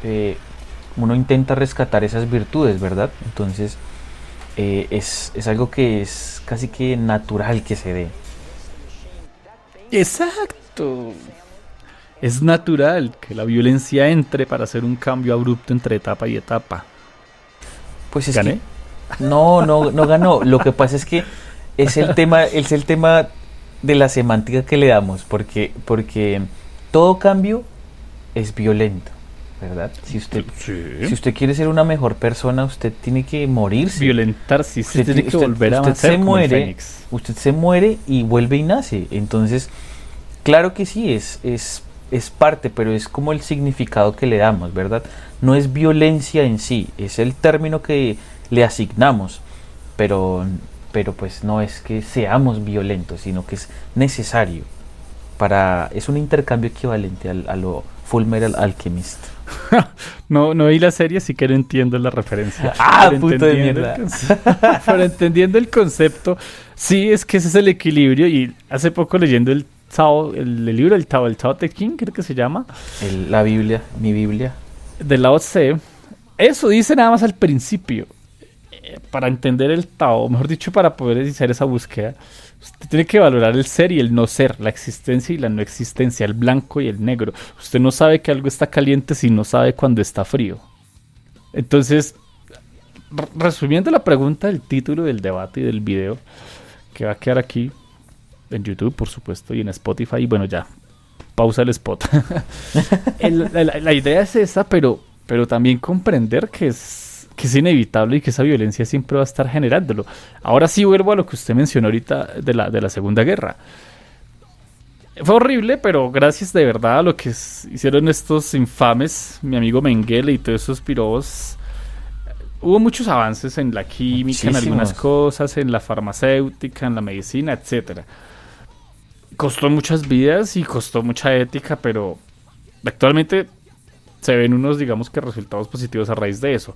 uno intenta rescatar esas virtudes, ¿verdad? Entonces es algo que es casi que natural que se dé. Exacto. Es natural que la violencia entre para hacer un cambio abrupto entre etapa y etapa. Pues es ¿Gané? Que no ganó. Lo que pasa es que es el tema de la semántica que le damos, porque todo cambio es violento, ¿verdad? Si usted quiere ser una mejor persona, usted tiene que morirse. Violentarse, usted tiene que volver a nacer como el Fénix. Usted se muere y vuelve y nace. Entonces, claro que sí, es parte, pero es como el significado que le damos, ¿verdad? No es violencia en sí, es el término que le asignamos, pero pues no es que seamos violentos, sino que es necesario es un intercambio equivalente a lo Fullmetal Alchemist. No vi la serie, así que no entiendo la referencia. Puto de mierda. Pero entendiendo el concepto, sí, es que ese es el equilibrio. Y hace poco leyendo el libro del Tao Te Ching, creo que se llama. La Biblia, mi Biblia. De Lao Tse. Eso dice nada más al principio. Para entender el Tao, mejor dicho, para poder hacer esa búsqueda, usted tiene que valorar el ser y el no ser, la existencia y la no existencia, el blanco y el negro. Usted no sabe que algo está caliente si no sabe cuando está frío. Entonces, resumiendo la pregunta del título del debate y del video, que va a quedar aquí en YouTube, por supuesto, y en Spotify, y bueno, ya, pausa el spot. La idea es esa, pero también comprender que es inevitable y que esa violencia siempre va a estar generándolo. Ahora sí vuelvo a lo que usted mencionó ahorita de la Segunda Guerra. Fue horrible, pero gracias de verdad a lo que hicieron estos infames, mi amigo Mengele y todos esos pirobos, hubo muchos avances en la química, en algunas Muchísimos. cosas, en la farmacéutica, en la medicina, etcétera. Costó muchas vidas y costó mucha ética, pero actualmente se ven unos, digamos que resultados positivos a raíz de eso.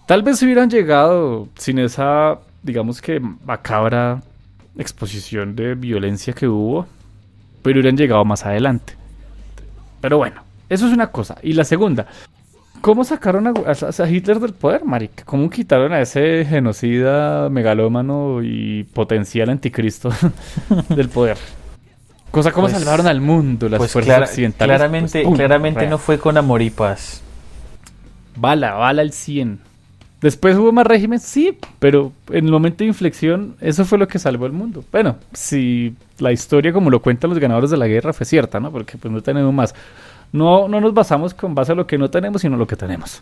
Tal vez hubieran llegado sin esa, digamos que macabra exposición de violencia que hubo, pero hubieran llegado más adelante. Pero bueno, eso es una cosa. Y la segunda, ¿cómo sacaron a Hitler del poder, marica? ¿Cómo quitaron a ese genocida, megalómano y potencial anticristo del poder? Cosa como Pues, salvaron al mundo las pues fuerzas occidentales. Pues, claramente, pum, claramente no rea. fue con amor y paz. Bala al 100. Después hubo más regímenes, sí, pero en el momento de inflexión, eso fue lo que salvó el mundo. Bueno, si la historia, como lo cuentan los ganadores de la guerra, fue cierta, ¿no? Porque pues no tenemos más. No nos basamos con base a lo que no tenemos, sino lo que tenemos.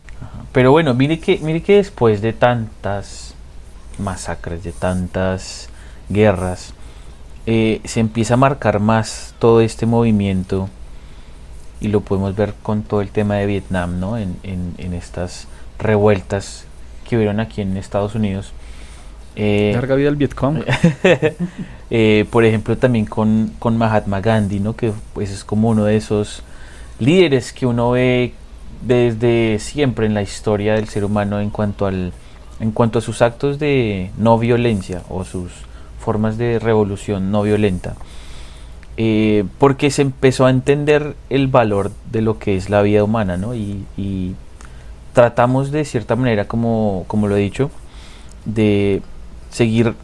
Pero bueno, mire que después de tantas masacres, de tantas guerras, se empieza a marcar más todo este movimiento y lo podemos ver con todo el tema de Vietnam, ¿no? En estas revueltas que hubieron aquí en Estados Unidos. Larga vida al Vietcong. Por ejemplo, también con Mahatma Gandhi, ¿no? Que pues es como uno de esos líderes que uno ve desde siempre en la historia del ser humano en cuanto a sus actos de no violencia o sus formas de revolución no violenta. Porque se empezó a entender el valor de lo que es la vida humana, ¿no? Y tratamos de cierta manera, como lo he dicho, de seguir,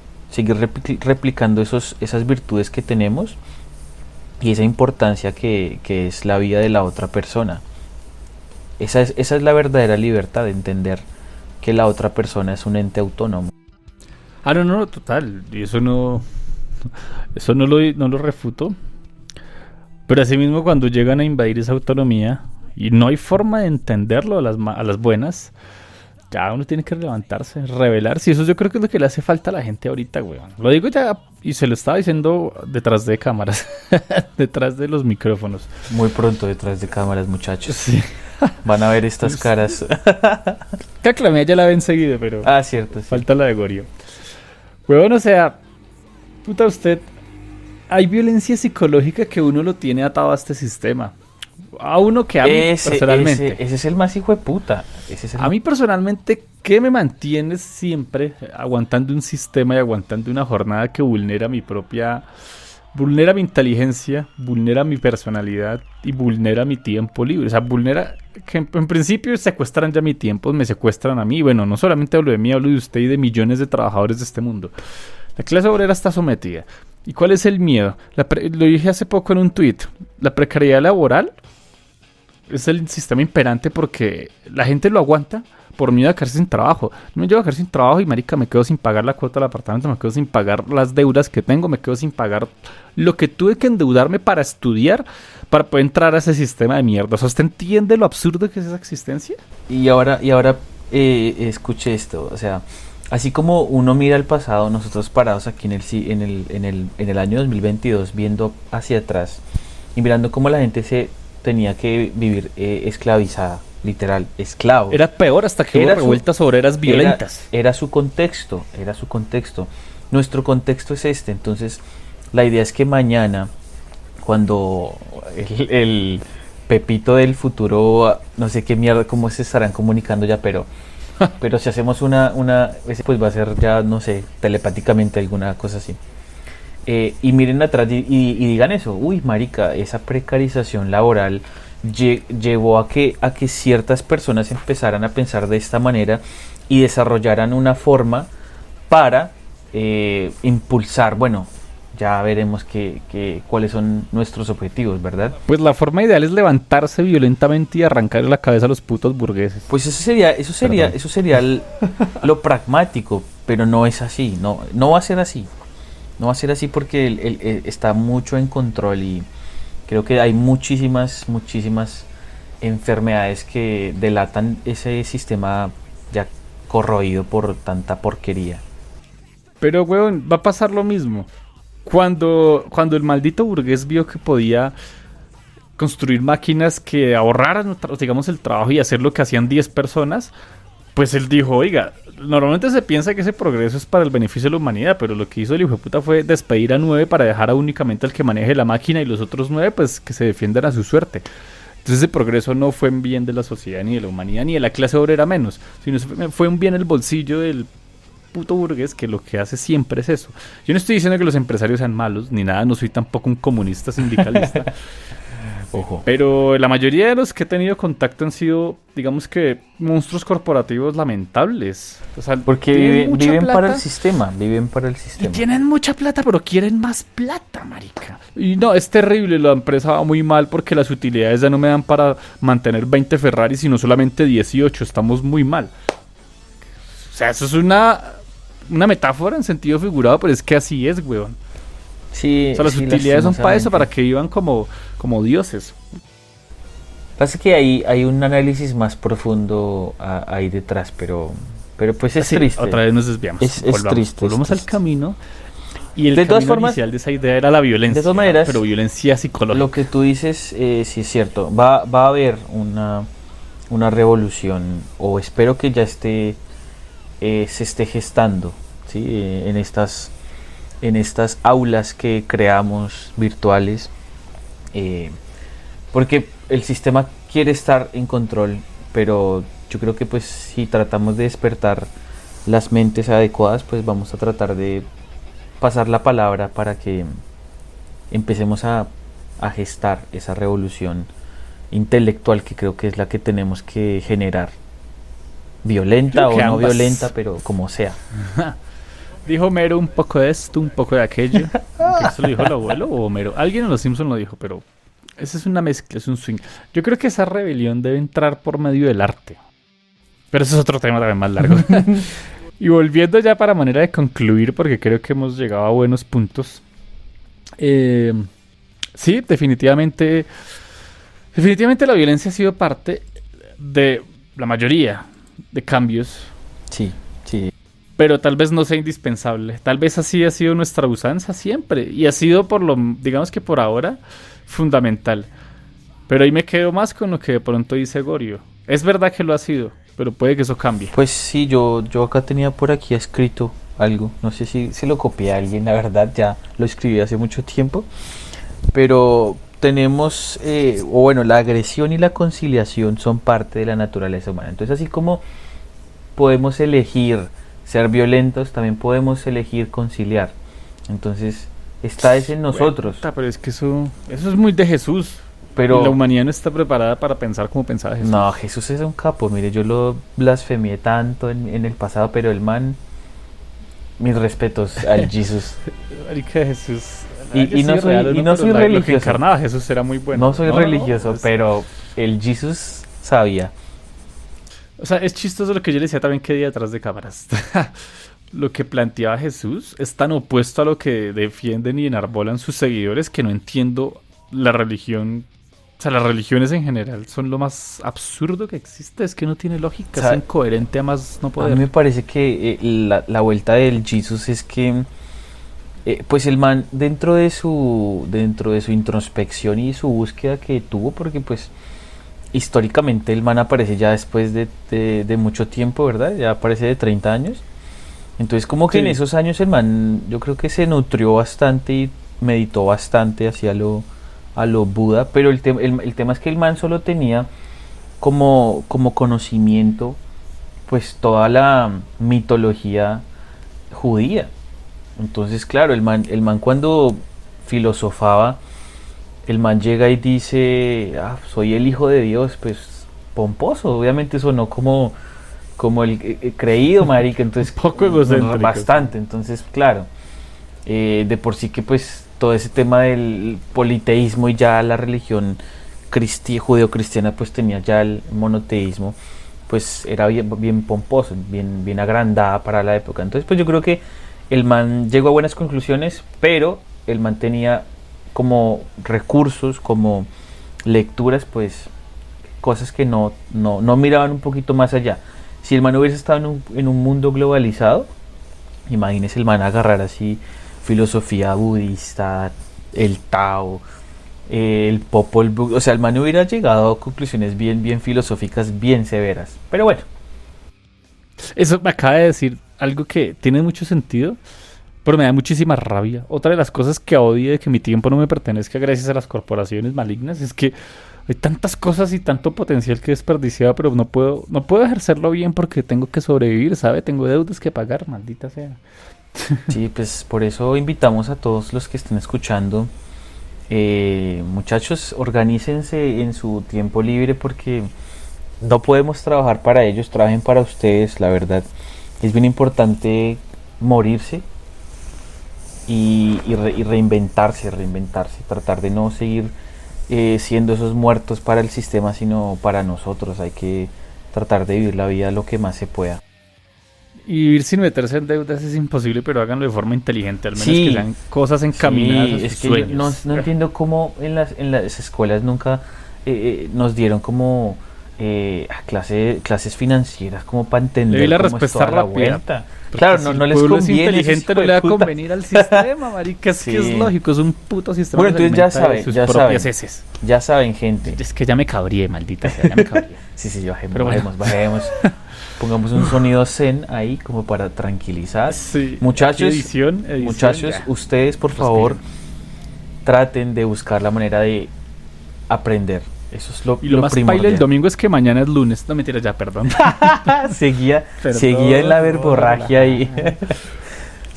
replicando esas virtudes que tenemos y esa importancia que es la vida de la otra persona. Esa es la verdadera libertad, de entender que la otra persona es un ente autónomo. Ah, no, total. Y eso no lo refuto. Pero asimismo, cuando llegan a invadir esa autonomía y no hay forma de entenderlo a las buenas, ya uno tiene que levantarse, rebelarse. Y eso yo creo que es lo que le hace falta a la gente ahorita, weón. Lo digo ya y se lo estaba diciendo detrás de cámaras, detrás de los micrófonos. Muy pronto detrás de cámaras, muchachos. Sí. Van a ver estas caras. Caclamea ya la ven seguido, pero Ah, cierto, sí. falta la de Gorio. Weón, o sea, puta usted, hay violencia psicológica que uno lo tiene atado a este sistema. A uno que a mí personalmente. Ese es el más hijo de puta. Ese es el A mí personalmente, ¿qué me mantiene siempre aguantando un sistema y aguantando una jornada que vulnera mi inteligencia, vulnera mi personalidad y vulnera mi tiempo libre? O sea, vulnera que en principio secuestran ya mi tiempo, me secuestran a mí. Bueno, no solamente hablo de mí, hablo de usted y de millones de trabajadores de este mundo. La clase obrera está sometida. ¿Y cuál es el miedo? Lo dije hace poco en un tweet. La precariedad laboral es el sistema imperante porque la gente lo aguanta por miedo a quedarse sin trabajo. No me llevo a quedar sin trabajo y marica, me quedo sin pagar la cuota del apartamento, me quedo sin pagar las deudas que tengo, me quedo sin pagar lo que tuve que endeudarme para estudiar, para poder entrar a ese sistema de mierda. O sea, ¿usted entiende lo absurdo que es esa existencia? Y ahora escuche esto, o sea, así como uno mira al pasado, nosotros parados aquí en el año 2022, viendo hacia atrás y mirando cómo la gente se tenía que vivir esclavizada, literal, esclavo. Era peor hasta que hubo revueltas obreras violentas. Era su contexto, era su contexto. Nuestro contexto es este, entonces la idea es que mañana, cuando el Pepito del futuro, no sé qué mierda, cómo se estarán comunicando ya, pero si hacemos ese pues va a ser ya, no sé, telepáticamente alguna cosa así. Y miren atrás y digan eso, uy, marica, esa precarización laboral llevó a que ciertas personas empezaran a pensar de esta manera y desarrollaran una forma para impulsar, bueno, ya veremos cuáles son nuestros objetivos, ¿verdad? Pues la forma ideal es levantarse violentamente y arrancarle la cabeza a los putos burgueses. Pues eso sería lo pragmático, pero no es así, no va a ser así. No va a ser así porque él está mucho en control y creo que hay muchísimas enfermedades que delatan ese sistema ya corroído por tanta porquería. Pero, weón, va a pasar lo mismo. Cuando el maldito burgués vio que podía construir máquinas que ahorraran, digamos, el trabajo y hacer lo que hacían 10 personas, pues él dijo, oiga, normalmente se piensa que ese progreso es para el beneficio de la humanidad, pero lo que hizo el hijo de puta fue despedir a 9 para dejar a únicamente al que maneje la máquina y los otros 9 pues que se defiendan a su suerte. Entonces ese progreso no fue en bien de la sociedad, ni de la humanidad, ni de la clase obrera menos, sino fue un bien el bolsillo del puto burgués, que lo que hace siempre es eso. Yo no estoy diciendo que los empresarios sean malos, ni nada, no soy tampoco un comunista sindicalista. Ojo. Pero la mayoría de los que he tenido contacto han sido, digamos que, monstruos corporativos lamentables. O sea, Porque viven para el sistema, viven para el y sistema. tienen mucha plata, pero quieren más plata, marica. Y no, es terrible, la empresa va muy mal porque las utilidades ya no me dan para mantener 20 Ferraris, sino solamente 18. Estamos muy mal. O sea, eso es una metáfora en sentido figurado, pero es que así es, weón. Sí, O sea, las sí, utilidades son para eso, lastimosamente. para que vivan como dioses. Pasa que hay un análisis más profundo ahí detrás, pero pues es Sí, triste. otra vez nos desviamos. Es triste. Volvamos es al triste. camino. Y el De todas camino formas, inicial de esa idea era la violencia. de todas maneras, pero violencia psicológica. Lo que tú dices, sí es cierto. Va a haber una revolución, o espero que ya se esté gestando, ¿sí? En estas aulas que creamos virtuales, porque el sistema quiere estar en control, pero yo creo que pues si tratamos de despertar las mentes adecuadas, pues vamos a tratar de pasar la palabra para que empecemos a gestar esa revolución intelectual que creo que es la que tenemos que generar. Violenta Creo que o no ambas. violenta, pero como sea. Dijo Homero un poco de esto, un poco de aquello. ¿Que ¿Eso lo dijo el abuelo o Homero? Alguien en Los Simpsons lo dijo, pero esa es una mezcla, es un swing. Yo creo que esa rebelión debe entrar por medio del arte. Pero eso es otro tema también más largo. Y volviendo ya para manera de concluir, porque creo que hemos llegado a buenos puntos. Sí, definitivamente la violencia ha sido parte de la mayoría de cambios, Sí, sí. pero tal vez no sea indispensable. Tal vez así ha sido nuestra usanza siempre y ha sido digamos que por ahora, fundamental. Pero ahí me quedo más con lo que de pronto dice Gorio. Es verdad que lo ha sido, pero puede que eso cambie. Pues sí, yo acá tenía por aquí escrito algo. No sé si lo copié a alguien, la verdad, ya lo escribí hace mucho tiempo. Pero tenemos, o bueno, la agresión y la conciliación son parte de la naturaleza humana. Entonces, así como podemos elegir ser violentos, también podemos elegir conciliar. Entonces, está es en nosotros. Puta, pero es que eso es muy de Jesús. Y la Pero humanidad no está preparada para pensar como pensaba Jesús. no, Jesús es un capo. Mire, yo lo blasfemié tanto en el pasado, pero el man, mis respetos al Jesús. Marica, Jesús. Y no soy Lo que religioso. encarnaba Jesús era muy bueno. No soy religioso, pues, pero el Jesús sabía. O sea, es chistoso lo que yo le decía también que día detrás de cámaras. Lo que planteaba Jesús es tan opuesto a lo que defienden y enarbolan sus seguidores que no entiendo la religión. O sea, las religiones en general son lo más absurdo que existe. Es que no tiene lógica, O sea, es incoherente a más no A poder. mí me parece que la vuelta del Jesús es que, pues el man dentro de su introspección y su búsqueda que tuvo, porque pues históricamente el man aparece ya después de mucho tiempo, ¿verdad? Ya aparece de 30 años. Entonces como que Sí. en esos años el man yo creo que se nutrió bastante y meditó bastante hacia a lo Buda, pero el tema es que el man solo tenía como conocimiento pues toda la mitología judía. Entonces, claro, el man cuando filosofaba, el man llega y dice, soy el hijo de Dios, pues pomposo, obviamente sonó como el creído, marica, entonces Poco egocéntrico. bastante, entonces, claro, de por sí que pues todo ese tema del politeísmo y ya la religión judeo-cristiana pues tenía ya el monoteísmo, pues era bien pomposo, bien agrandada para la época. Entonces pues yo creo que el man llegó a buenas conclusiones, pero el man tenía como recursos, como lecturas, pues cosas que no miraban un poquito más allá. Si el man hubiese estado en un mundo globalizado, imagínese el man agarrar así filosofía budista, el Tao, el Popol Vuh. O sea, el man hubiera llegado a conclusiones bien filosóficas, bien severas. Pero bueno. Eso me acaba de decir algo que tiene mucho sentido, pero me da muchísima rabia. Otra de las cosas que odio de que mi tiempo no me pertenezca gracias a las corporaciones malignas es que hay tantas cosas y tanto potencial que he desperdiciado, pero no puedo ejercerlo bien porque tengo que sobrevivir, ¿sabe? Tengo deudas que pagar, maldita sea. Sí, pues por eso invitamos a todos los que estén escuchando. Muchachos, organícense en su tiempo libre porque no podemos trabajar para ellos, trabajen para ustedes, la verdad. Es bien importante morirse y reinventarse, tratar de no seguir siendo esos muertos para el sistema, sino para nosotros. Hay que tratar de vivir la vida lo que más se pueda. Y vivir sin meterse en deudas es imposible, pero háganlo de forma inteligente, al menos Sí, que sean cosas encaminadas a sus es que sueños. no entiendo cómo en las escuelas nunca nos dieron como clases financieras como para Le entender doy la cómo es respuesta toda la rápida. vuelta. Porque Claro, si no, el no les pueblo es conviene. inteligente, no le va a convenir al sistema, marica. Es que es lógico, es un puto sistema. Bueno, que se entonces alimenta de sus propias heces. ya saben, gente. Es que ya me cabrié, maldita sea, ya me cabrié. Sí, bajemos, Pero bueno. bajemos. Pongamos un sonido zen ahí como para tranquilizar. Sí, Muchachos, edición, muchachos, ya. ustedes por favor traten de buscar la manera de aprender. Eso es Y lo más paila el domingo es que mañana es lunes. No, mentira, ya, perdón. seguía Perdón, en la verborragia ahí.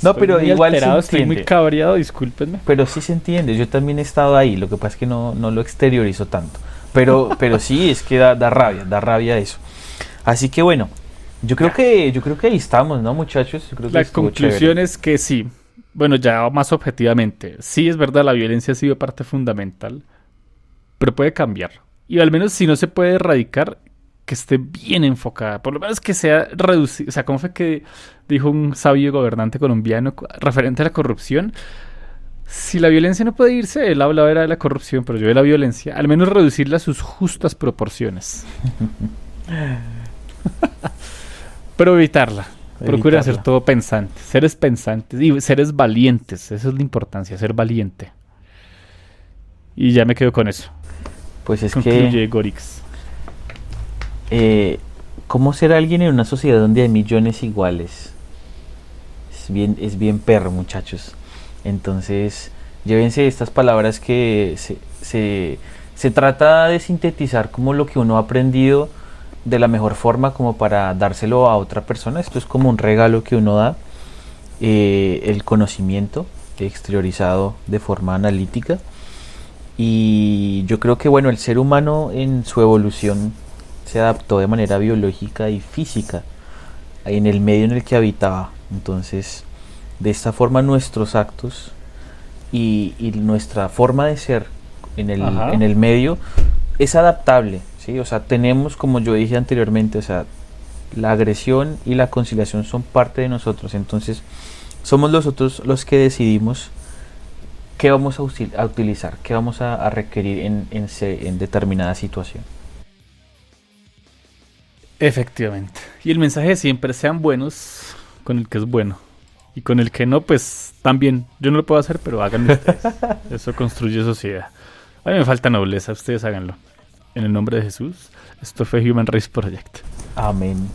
No, Estoy pero muy igual alterado, se estoy muy entiende. cabreado, discúlpenme. Pero sí se entiende, yo también he estado ahí, lo que pasa es que no lo exteriorizo tanto. Pero sí, es que da rabia eso. Así que bueno, yo creo que ahí estamos, ¿no, muchachos? Yo creo que La estuvo conclusión chévere. es que sí. Bueno, ya más objetivamente. Sí, es verdad, la violencia ha sido parte fundamental, pero puede cambiar. Y al menos si no se puede erradicar, que esté bien enfocada. Por lo menos que sea reducida. O sea, ¿cómo fue que dijo un sabio gobernante colombiano referente a la corrupción? Si la violencia no puede irse, él hablaba era de la corrupción, pero yo de la violencia, al menos reducirla a sus justas proporciones. Pero evitarla. Procuren hacer todo pensante, seres pensantes y seres valientes. Esa es la importancia, ser valiente. Y ya me quedo con eso. Pues es Concluye que Gorix. ¿cómo ser alguien en una sociedad donde hay millones iguales? Es bien perro, muchachos. Entonces, llévense estas palabras que se trata de sintetizar como lo que uno ha aprendido de la mejor forma como para dárselo a otra persona. Esto es como un regalo que uno da, el conocimiento exteriorizado de forma analítica. Y yo creo que bueno, el ser humano en su evolución se adaptó de manera biológica y física en el medio en el que habitaba. Entonces, de esta forma nuestros actos y nuestra forma de ser en el medio es adaptable, ¿sí? O sea, tenemos, como yo dije anteriormente, o sea, la agresión y la conciliación son parte de nosotros. Entonces, somos nosotros los que decidimos qué vamos a utilizar, qué vamos a requerir en determinada situación. Efectivamente. Y el mensaje de siempre, sean buenos con el que es bueno. Y con el que no, pues también. Yo no lo puedo hacer, pero háganlo ustedes. Eso construye sociedad. A mí me falta nobleza, ustedes háganlo. En el nombre de Jesús, esto fue Human Race Project. Amén.